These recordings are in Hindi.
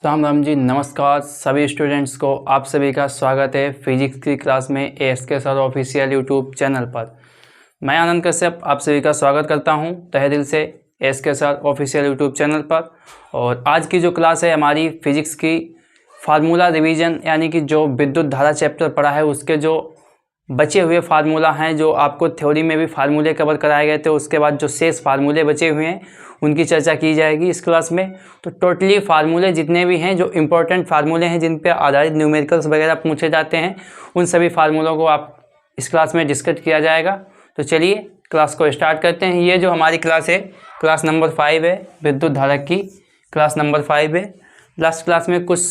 राम राम जी, नमस्कार सभी स्टूडेंट्स को। आप सभी का स्वागत है फिजिक्स की क्लास में ASK sir official YouTube channel पर। मैं आनंद कश्यप आप सभी का स्वागत करता हूं तहे दिल से ASK sir official YouTube channel पर। और आज की जो क्लास है हमारी फिजिक्स की फार्मूला रिवीजन, यानी कि जो विद्युत धारा चैप्टर पढ़ा है उसके जो बचे हुए फार्मूला हैं, जो आपको थ्योरी में भी फार्मूले कवर कराए गए थे, उसके बाद जो शेष फार्मूले बचे हुए हैं उनकी चर्चा की जाएगी इस क्लास में। तो टोटली फार्मूले जितने भी हैं, जो इम्पोर्टेंट फार्मूले हैं जिन पे आधारित न्यूमेरिकल्स वगैरह पूछे जाते हैं, उन सभी फार्मूलों को आप इस क्लास में डिस्कस किया जाएगा। तो चलिए क्लास को स्टार्ट करते हैं। ये जो हमारी क्लास है, क्लास नंबर 5 है, विद्युत धारक की क्लास नंबर 5 है। लास्ट क्लास में कुछ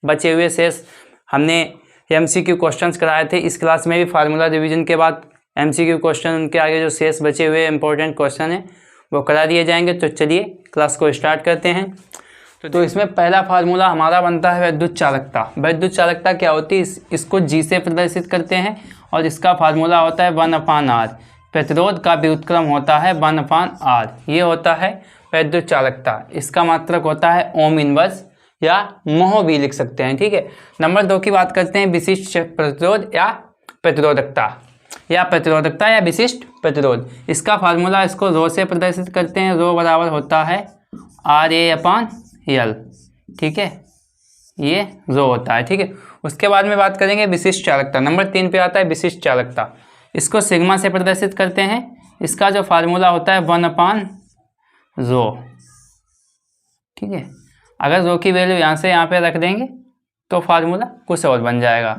बचे हुए शेष हमने MCQ क्वेश्चंस कराए थे। इस क्लास में भी फार्मूला रिवीजन के बाद MCQ क्वेश्चन, उनके आगे जो शेष बचे हुए इंपॉर्टेंट क्वेश्चन हैं वो करा दिए जाएंगे। तो चलिए क्लास को स्टार्ट करते हैं। तो इसमें पहला फार्मूला हमारा बनता है विद्युत चालकता। विद्युत चालकता क्या होती है, इसको G से प्रदर्शित करते हैं और इसका फार्मूला होता है 1/R। प्रतिरोध का व्युत्क्रम होता है 1/R। ये होता है विद्युत चालकता। इसका मात्रक होता है ओम इनवर्स या मोह भी लिख सकते हैं, ठीक है। नंबर 2 की बात करते हैं, विशिष्ट प्रतिरोध या प्रतिरोधकता या विशिष्ट प्रतिरोध। इसका फार्मूला इसको रो से प्रदर्शित करते हैं। रो बराबर होता है RA/L, ठीक है, ये रो होता है, ठीक है। उसके बाद में बात करेंगे विशिष्ट चालकता। नंबर 3 पे आता है विशिष्ट चालकता। इसको सिग्मा से प्रदर्शित करते हैं। इसका जो फार्मूला होता है 1/ρ, ठीक है। अगर रो की वैल्यू यहाँ से यहाँ पे रख देंगे तो फार्मूला कुछ और बन जाएगा।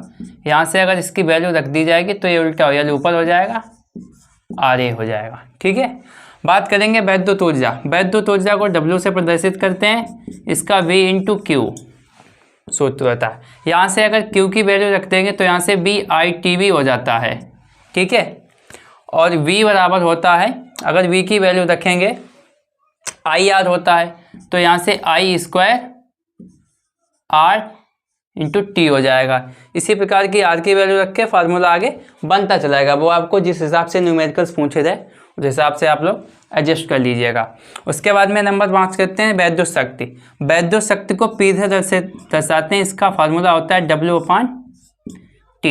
यहाँ से अगर इसकी वैल्यू रख दी जाएगी तो ये उल्टा हो जाएगा, ऊपर हो जाएगा, RA हो जाएगा, ठीक है। बात करेंगे वैद्युत ऊर्जा। वैद्युत ऊर्जा को W से प्रदर्शित करते हैं। इसका V/Q सूत्र होता है। यहाँ से अगर Q की वैल्यू रख देंगे तो यहाँ से VITV हो जाता है, ठीक है। और V बराबर होता है, अगर V की वैल्यू रखेंगे IR होता है, तो यहाँ से I² R/T हो जाएगा। इसी प्रकार की R की वैल्यू रख के फार्मूला आगे बनता चलाएगा। वो आपको जिस हिसाब से न्यूमेरिकल्स पूछे थे उस हिसाब से आप लोग एडजस्ट कर लीजिएगा। उसके बाद में नंबर 5 करते हैं वैद्युत शक्ति। वैद्युत शक्ति को P से दर्शाते हैं। इसका फार्मूला होता है W/T।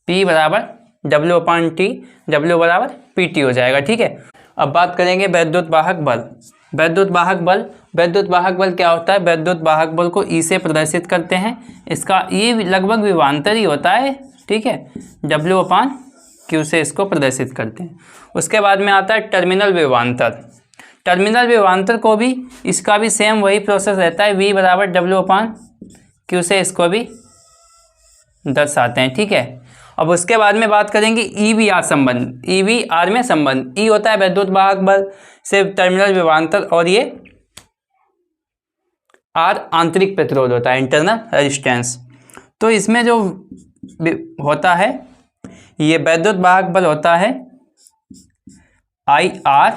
P बराबर W/T, W बराबर PT हो जाएगा, ठीक है। अब बात करेंगे वैद्युत वाहक बल। वैद्युत वाहक बल क्या होता है? वैद्युत वाहक बल को E से प्रदर्शित करते हैं। इसका E लगभग विभवांतर ही होता है, ठीक है। W/Q से इसको प्रदर्शित करते हैं। उसके बाद में आता है टर्मिनल विभवांतर। टर्मिनल विभवांतर को भी, इसका भी सेम वही प्रोसेस रहता है। V बराबर W/Q से इसको भी दर्शाते हैं, ठीक है। अब उसके बाद में बात करेंगे EV/R संबंध। EV/R में संबंध, E होता है वैद्युत वाहक बल से टर्मिनल विभवांतर, और ये R आंतरिक प्रतिरोध होता है, इंटरनल रेजिस्टेंस। तो इसमें जो होता है, ये वैद्युत वाहक बल होता है IR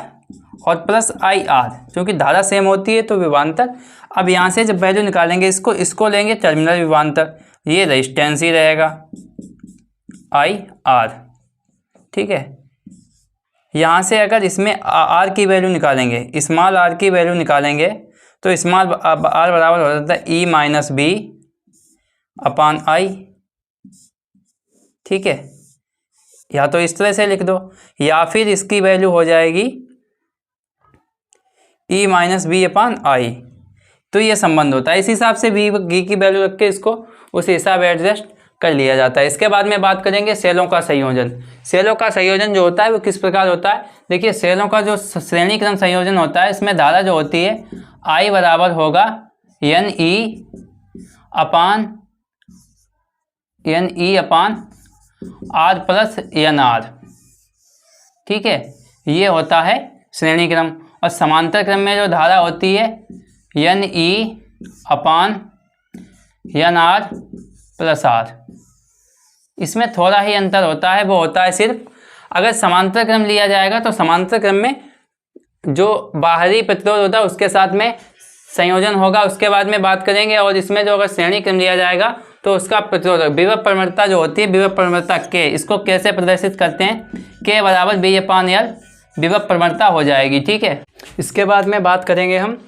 और प्लस IR, क्योंकि धारा सेम होती है तो विभवांतर। अब यहाँ से जब वैल्यू निकालेंगे, इसको लेंगे टर्मिनल विभवांतर, ये रेजिस्टेंस ही रहेगा IR, ठीक है। यहाँ से अगर इसमें R की वैल्यू निकालेंगे, स्मॉल r की वैल्यू निकालेंगे, तो स्मॉल r बराबर हो जाता है E-B/I, ठीक है। या तो इस तरह से लिख दो, या फिर इसकी वैल्यू हो जाएगी E-B/I। तो ये संबंध होता है। इस हिसाब से V की वैल्यू रख के इसको उस हिसाब एडजस्ट कर लिया जाता है। इसके बाद में बात करेंगे सेलों का संयोजन। सेलों का संयोजन जो होता है वो किस प्रकार होता है? देखिए, सेलों का जो श्रेणी क्रम संयोजन होता है, इसमें धारा जो होती है I बराबर होगा NE/R प्लस NR, ठीक है। ये होता है श्रेणी क्रम। और समांतर क्रम में जो धारा होती है NE/NR प्लस R। इसमें थोड़ा ही अंतर होता है, वो होता है सिर्फ अगर समांतर क्रम लिया जाएगा तो समांतर क्रम में जो बाहरी प्रतिरोध होता है उसके साथ में संयोजन होगा। उसके बाद में बात करेंगे। और इसमें जो अगर श्रेणी क्रम लिया जाएगा तो उसका प्रतिरोध, विभव प्रवणता जो होती है, विभव प्रवणता K, इसको कैसे प्रदर्शित करते हैं? K बराबर V/L विभव प्रवणता हो जाएगी, ठीक है। इसके बाद में बात करेंगे हम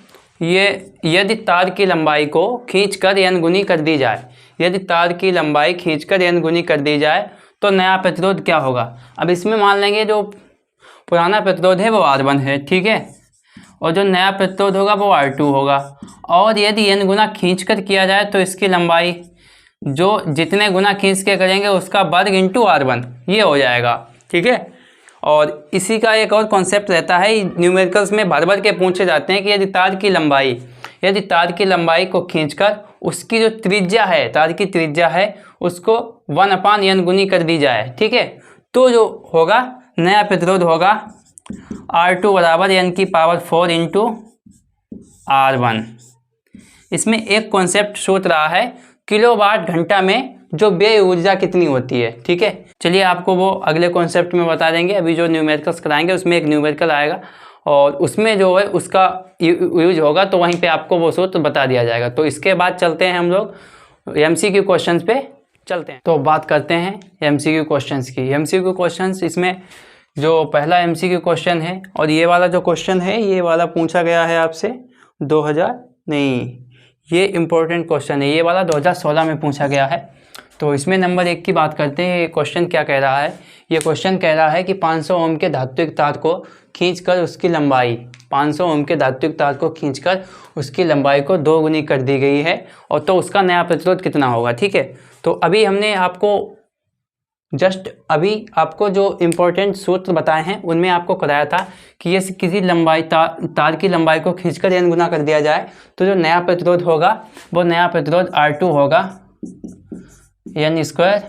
ये यदि तार की लंबाई को खींचकर n गुनी कर दी जाए, यदि तार की लंबाई खींचकर n गुनी कर दी जाए तो नया प्रतिरोध क्या होगा। अब इसमें मान लेंगे जो पुराना प्रतिरोध है वो R1 है, ठीक है, और जो नया प्रतिरोध होगा वो R2 होगा। और यदि n गुना खींचकर किया जाए तो इसकी लंबाई जो जितने गुना खींच के करेंगे उसका वर्ग इंटू R1 ये हो जाएगा, ठीक है। और इसी का एक और कॉन्सेप्ट रहता है, न्यूमेरिकल्स में भर भर के पूछे जाते हैं कि यदि तार की लंबाई को खींचकर उसकी जो त्रिज्या है, तार की त्रिज्या है, उसको 1/n गुनी कर दी जाए, ठीक है, तो जो होगा नया प्रतिरोध होगा R2 बराबर n⁴ इंटू R1। इसमें एक कॉन्सेप्ट सोच रहा है किलोवाट घंटा में जो व्यय ऊर्जा कितनी होती है, ठीक है। चलिए आपको वो अगले कॉन्सेप्ट में बता देंगे। अभी जो न्यूमेरिकल्स कराएंगे उसमें एक न्यूमेरिकल आएगा और उसमें जो है उसका यूज होगा, तो वहीं पे आपको वो सूत्र बता दिया जाएगा। तो इसके बाद चलते हैं हम लोग MCQ क्वेश्चंस पे चलते हैं। तो बात करते हैं MCQ क्वेश्चंस की। MCQ क्वेश्चंस, इसमें जो पहला MCQ क्वेश्चन है और ये वाला जो क्वेश्चन है ये वाला पूछा गया है आपसे 2000 नहीं, ये इम्पोर्टेंट क्वेश्चन है, ये वाला 2016 में पूछा गया है। तो इसमें नंबर 1 की बात करते हैं। ये क्वेश्चन क्या कह रहा है, ये क्वेश्चन कह रहा है कि 500 ओम के धात्विक तार को खींचकर उसकी लंबाई 500 ओम के धात्विक तार को खींचकर उसकी लंबाई को 2 गुनी कर दी गई है, और तो उसका नया प्रतिरोध कितना होगा, ठीक है। तो अभी हमने आपको जो इम्पोर्टेंट सूत्र बताए हैं उनमें आपको कराया था कि ये किसी लंबाई तार की लंबाई को खींचकर n गुना कर दिया जाए तो जो नया प्रतिरोध होगा वो नया प्रतिरोध R2 होगा n²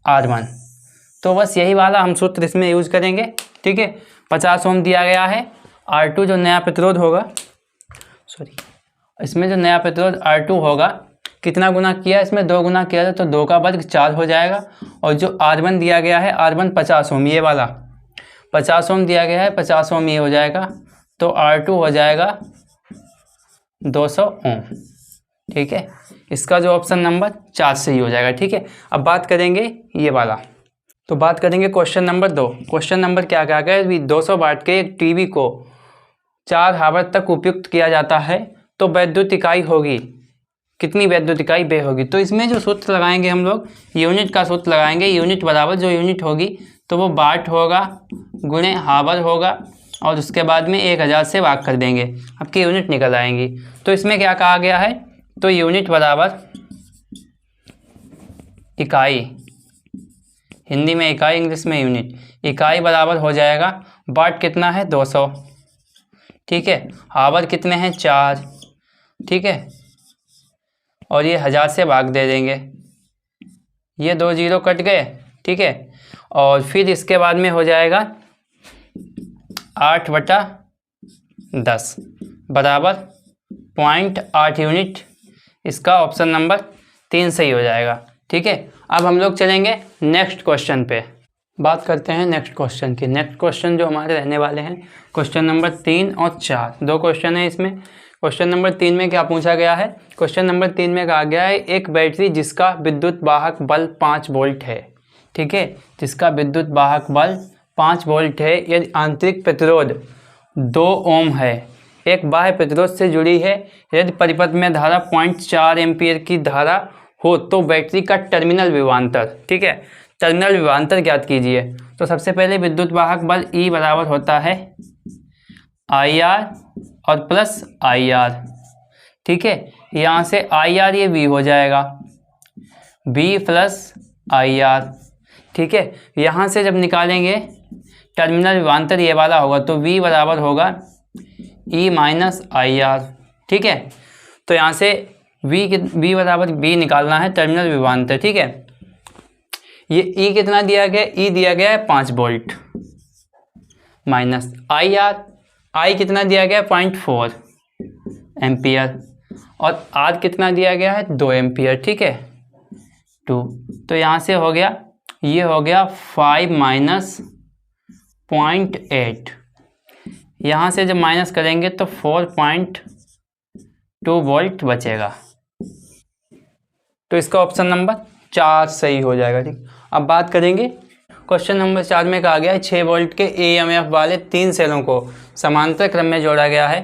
R1। तो बस यही वाला हम सूत्र इसमें यूज करेंगे, ठीक है। 50 ओम दिया गया है, R2 जो नया प्रतिरोध होगा, इसमें जो नया प्रतिरोध R2 होगा, कितना गुना किया, इसमें 2 गुना किया था तो 2 का वर्ग 4 हो जाएगा। और जो R1 दिया गया है, R1 50 ओम, ये वाला 50 ओम दिया गया है, 50 ओम ये हो जाएगा, तो R2 हो जाएगा 200 ओम, ठीक है। इसका जो ऑप्शन नंबर 4 सही हो जाएगा, ठीक है। अब बात करेंगे ये वाला, तो बात करेंगे क्वेश्चन नंबर 2। क्वेश्चन नंबर क्या क्या है, 200 वाट के एक टीवी को 4 हावर तक उपयुक्त किया जाता है तो वैद्युत इकाई होगी कितनी, वैद्युत इकाई बे होगी। तो इसमें जो सूत्र लगाएंगे हम लोग यूनिट का सूत्र लगाएंगे। यूनिट बराबर जो यूनिट होगी तो वो वाट होगा गुणे हावर होगा और उसके बाद में 1000 से भाग कर देंगे, आपकी यूनिट निकल आएंगी। तो इसमें क्या कहा गया है, तो यूनिट बराबर इकाई, हिंदी में इकाई, इंग्लिश में यूनिट, इकाई बराबर हो जाएगा वाट कितना है 200, ठीक है, हावर कितने हैं 4, ठीक है, और ये 1000 से भाग दे देंगे, ये 2 जीरो कट गए, ठीक है। और फिर इसके बाद में हो जाएगा 8/10 बराबर 0.8 यूनिट। इसका ऑप्शन नंबर 3 सही हो जाएगा, ठीक है। अब हम लोग चलेंगे नेक्स्ट क्वेश्चन पे, बात करते हैं नेक्स्ट क्वेश्चन की। नेक्स्ट क्वेश्चन जो हमारे रहने वाले हैं क्वेश्चन नंबर 3 और 4, 2 क्वेश्चन है इसमें। क्वेश्चन नंबर 3 में क्या पूछा गया है, क्वेश्चन नंबर 3 में कहा गया है एक बैटरी जिसका विद्युत वाहक बल 5 वोल्ट है, ठीक है, जिसका विद्युत वाहक बल 5 वोल्ट है, यदि आंतरिक प्रतिरोध 2 ओम है, एक बाह्य प्रतिरोध से जुड़ी है, यदि परिपथ में धारा 0.4 एम्पीयर की धारा हो तो बैटरी का टर्मिनल विभवांतर, ठीक है, टर्मिनल विभवांतर ज्ञात कीजिए। तो सबसे पहले विद्युत वाहक बल E बराबर होता है IR और प्लस IR, ठीक है, यहाँ से IR ये V हो जाएगा, V प्लस IR, ठीक है। यहाँ से जब निकालेंगे टर्मिनल विभवांतर ये वाला होगा तो V बराबर होगा E माइनस IR, ठीक है। तो यहाँ से V बराबर V निकालना है टर्मिनल विभवांतर, ठीक है। ये E कितना दिया गया, E दिया गया है 5 वोल्ट माइनस IR, I कितना दिया गया है 0.4 एम्पियर और R कितना दिया गया है 2 एम्पियर, ठीक है 2। तो यहाँ से हो गया, ये हो गया 5 माइनस 0.8, यहाँ से जब माइनस करेंगे तो 4.2 वोल्ट बचेगा। तो इसका ऑप्शन नंबर 4 सही हो जाएगा, ठीक। अब बात करेंगे क्वेश्चन नंबर 4 में कहा गया है 6 वोल्ट के EMF वाले 3 सेलों को समांतर क्रम में जोड़ा गया है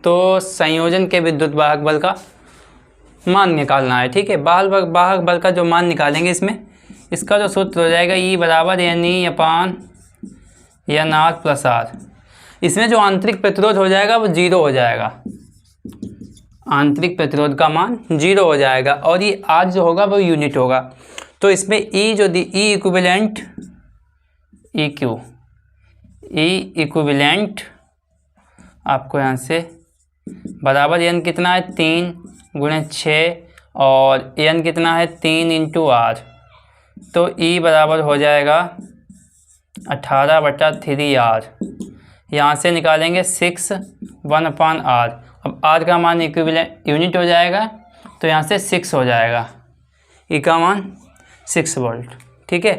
तो संयोजन के विद्युत वाहक बल का मान निकालना है। ठीक है, वाहक बल का जो मान निकालेंगे इसमें, इसका जो सूत्र हो जाएगा E बराबर NE अपान NR प्लस R। इसमें जो आंतरिक प्रतिरोध हो जाएगा वो 0 हो जाएगा, आंतरिक प्रतिरोध का मान 0 हो जाएगा और ये R जो होगा वो यूनिट होगा। तो इसमें E जो दी E इक्विवेलेंट आपको यहाँ से बराबर N कितना है 3 × 6 और N कितना है 3 × R। तो E बराबर हो जाएगा 18/3R। यहाँ से निकालेंगे 6 1/R। अब R का मान इक्विवेलेंट यूनिट हो जाएगा तो यहाँ से 6 हो जाएगा, E का मान 6 वोल्ट। ठीक है,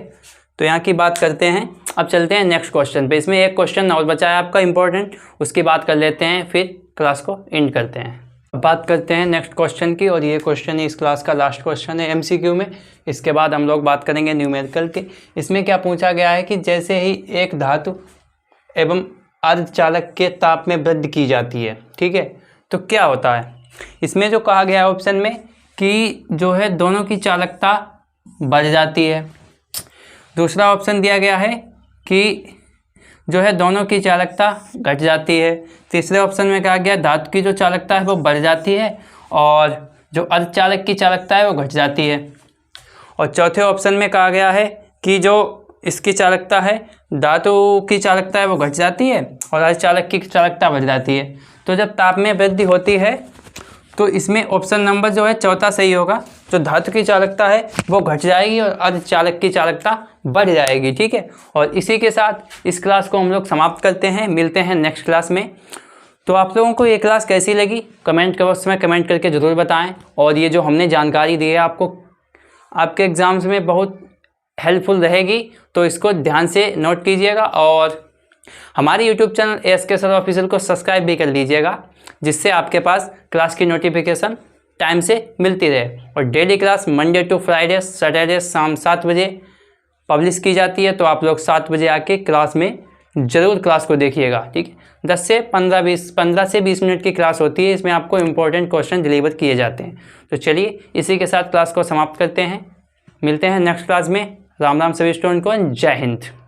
तो यहाँ की बात करते हैं। अब चलते हैं नेक्स्ट क्वेश्चन पे। इसमें एक क्वेश्चन और बचा है आपका इम्पोर्टेंट, उसकी बात कर लेते हैं, फिर क्लास को एंड करते हैं। अब बात करते हैं नेक्स्ट क्वेश्चन की, और ये क्वेश्चन इस क्लास का लास्ट क्वेश्चन है MCQ में। इसके बाद हम लोग बात करेंगे न्यूमेरिकल के। इसमें क्या पूछा गया है कि जैसे ही एक धातु एवं अर्धचालक के ताप में वृद्धि की जाती है, ठीक है, तो क्या होता है। इसमें जो कहा गया है ऑप्शन में कि जो है दोनों की चालकता बढ़ जाती है। दूसरा ऑप्शन दिया गया है कि जो है दोनों की चालकता घट जाती है। तीसरे ऑप्शन में कहा गया धातु की जो चालकता है वो बढ़ जाती है और जो अर्धचालक की चालकता है वो घट जाती है। और चौथे ऑप्शन में कहा गया है कि जो इसकी चालकता है, धातु की चालकता है वो घट जाती है और अर्धचालक की चालकता बढ़ जाती है। तो जब ताप में वृद्धि होती है तो इसमें ऑप्शन नंबर जो है चौथा सही होगा। जो धातु की चालकता है वो घट जाएगी और अर्धचालक की चालकता बढ़ जाएगी। ठीक है, और इसी के साथ इस क्लास को हम लोग समाप्त करते हैं। मिलते हैं नेक्स्ट क्लास में। तो आप लोगों को ये क्लास कैसी लगी कमेंट बॉक्स में कमेंट करके ज़रूर बताएं। और ये जो हमने जानकारी दी है आपको आपके एग्ज़ाम्स में बहुत हेल्पफुल रहेगी, तो इसको ध्यान से नोट कीजिएगा और हमारे YouTube channel ASK sir official को सब्सक्राइब भी कर लीजिएगा, जिससे आपके पास क्लास की नोटिफिकेशन टाइम से मिलती रहे। और daily class Monday to Friday Saturday शाम 7 बजे पब्लिश की जाती है, तो आप लोग 7 बजे आके क्लास में ज़रूर क्लास को देखिएगा। ठीक है, 10 से 20 मिनट की क्लास होती है। इसमें आपको इम्पोर्टेंट क्वेश्चन डिलीवर किए जाते हैं। तो चलिए इसी के साथ क्लास को समाप्त करते हैं। मिलते हैं नेक्स्ट क्लास में। राम राम सभी स्टूडेंट को, जय हिंद।